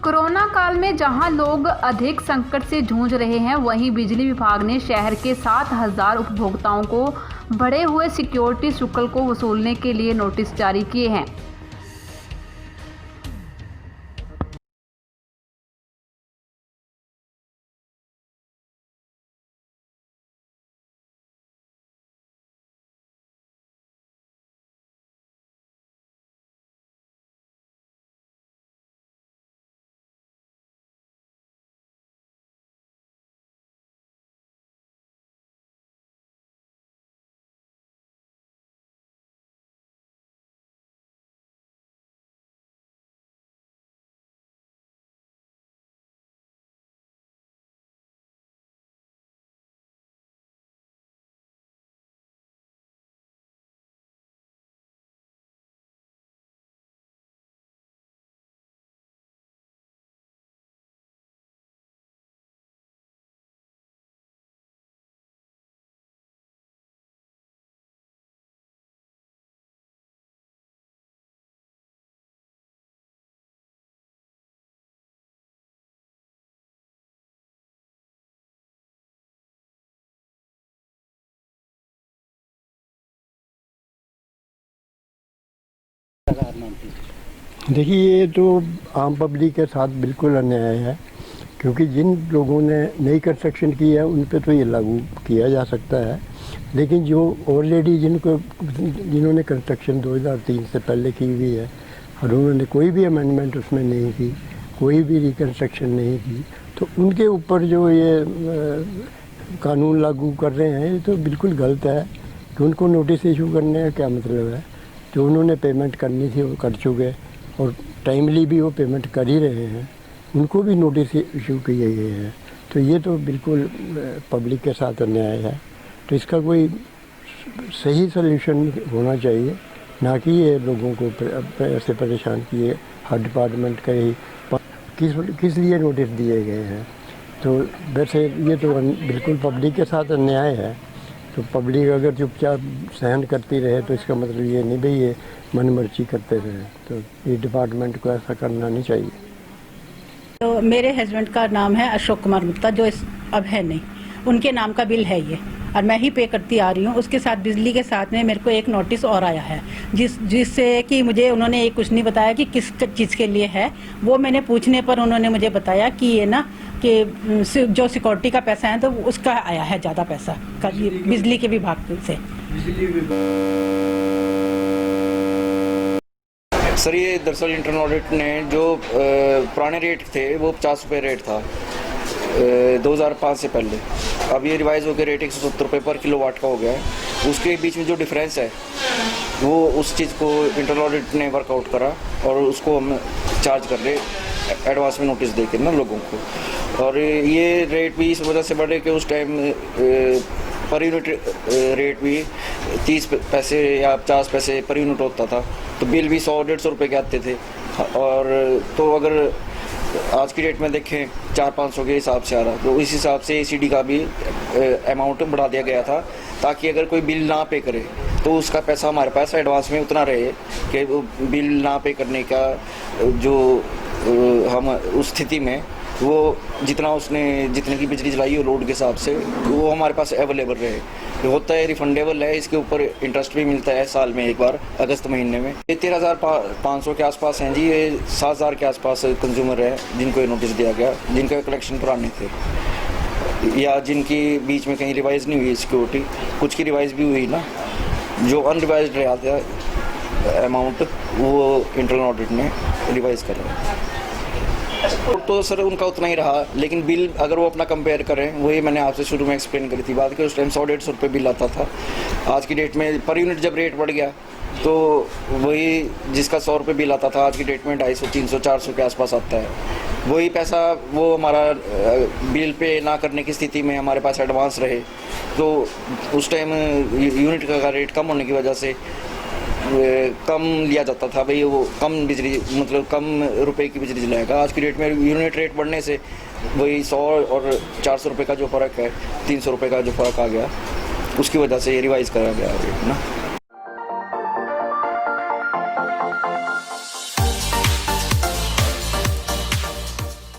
Corona काल में जहां लोग अधिक संकट से जूझ रहे हैं, वहीं बिजली विभाग ने शहर के 7,000 उपभोक्ताओं को बढ़े हुए सिक्योरिटी शुल्क को वसूलने के लिए नोटिस जारी किए हैं। देखिए, ये तो आम पब्लिक के साथ बिल्कुल अन्याय है, क्योंकि जिन लोगों ने नई कंस्ट्रक्शन की है उन पे तो ये लागू किया जा सकता है, लेकिन जो ऑलरेडी जिन्होंने कंस्ट्रक्शन 2003 से पहले की हुई है और उन्होंने कोई भी अमेंडमेंट उसमें नहीं की, कोई भी रिकन्स्ट्रक्शन नहीं की, तो उनके ऊपर जो ये कानून लागू कर रहे हैं, ये तो बिल्कुल गलत है। कि उनको नोटिस इशू करने का क्या मतलब है? जो उन्होंने पेमेंट करनी थी वो कर चुके और टाइमली भी वो पेमेंट कर ही रहे हैं, उनको भी नोटिस इशू किए गए हैं। तो ये तो बिल्कुल पब्लिक के साथ अन्याय है। तो इसका कोई सही सल्यूशन होना चाहिए, ना कि ये लोगों को ऐसे परेशान किए। हर डिपार्टमेंट का ही किस लिए नोटिस दिए गए हैं। तो वैसे ये तो बिल्कुल पब्लिक के साथ अन्याय है। तो पब्लिक अगर चुपचाप सहन करती रहे तो इसका मतलब ये नहीं भाई ये मनमर्जी करते रहे। तो ये डिपार्टमेंट को ऐसा करना नहीं चाहिए। तो मेरे हस्बैंड का नाम है अशोक कुमार गुप्ता, जो अब है नहीं, उनके नाम का बिल है ये और मैं ही पे करती आ रही हूँ। उसके साथ बिजली के साथ में मेरे को एक नोटिस और आया है, जिससे कि मुझे उन्होंने कुछ नहीं बताया कि किस चीज़ के लिए है। वो मैंने पूछने पर उन्होंने मुझे बताया कि ये ना कि जो सिक्योरिटी का पैसा है तो उसका आया है ज़्यादा पैसा बिजली के विभाग से। सर, ये दरअसल इंटरनल ऑडिट ने जो पुराने रेट थे वो 50 रुपये रेट था 2005 से पहले। अब ये रिवाइज होकर रेट 170 रुपये पर किलोवाट का हो गया है। उसके बीच में जो डिफरेंस है वो उस चीज़ को इंटरनल ऑडिट ने वर्कआउट करा और उसको हम चार्ज कर रहे एडवांस में नोटिस दे के ना लोगों को। और ये रेट भी इस वजह से बढ़े कि उस टाइम पर यूनिट रेट भी 30 पैसे या 50 पैसे पर यूनिट होता था, तो बिल भी 100-150 रुपये के आते थे। और तो अगर आज की डेट में देखें 400-500 के हिसाब से आ रहा, तो इस हिसाब से एसीडी का भी अमाउंट बढ़ा दिया गया था, ताकि अगर कोई बिल ना पे करे तो उसका पैसा हमारे पास एडवांस में उतना रहे कि वो बिल ना पे करने का जो हम उस स्थिति में वो जितने की बिजली जलाई हो लोड के हिसाब से वो हमारे पास अवेलेबल रहे। होता है रिफंडेबल है, इसके ऊपर इंटरेस्ट भी मिलता है साल में एक बार अगस्त महीने में। ये 13,500 के आसपास हैं जी। ये 7,000 के आसपास कंज्यूमर है जिनको ये नोटिस दिया गया, जिनका कलेक्शन पुराने थे या जिनकी बीच में कहीं रिवाइज नहीं हुई सिक्योरिटी। कुछ की रिवाइज भी हुई ना, जो अनरिवाइज रहा था अमाउंट वो इंटरनल ऑडिट ने रिवाइज कर रहा है। तो सर उनका उतना ही रहा, लेकिन बिल अगर वो अपना कंपेयर करें, वही मैंने आपसे शुरू में एक्सप्लेन करी थी बात कि उस टाइम 100-150 रुपये बिल आता था। आज की डेट में पर यूनिट जब रेट बढ़ गया तो वही जिसका 100 रुपये बिल आता था आज की डेट में 250, 300, 400 के आसपास आता है। वही पैसा वो हमारा बिल पे ना करने की स्थिति में हमारे पास एडवांस रहे, तो उस टाइम यूनिट का रेट कम होने की वजह से कम लिया जाता था भाई, वो कम बिजली मतलब कम रुपए की बिजली जलाएगा। आज की डेट में यूनिट रेट बढ़ने से वही 100 और 400 रुपये का जो फ़र्क है, 300 रुपये का जो फ़र्क आ गया, उसकी वजह से ये रिवाइज़ करा गया ना।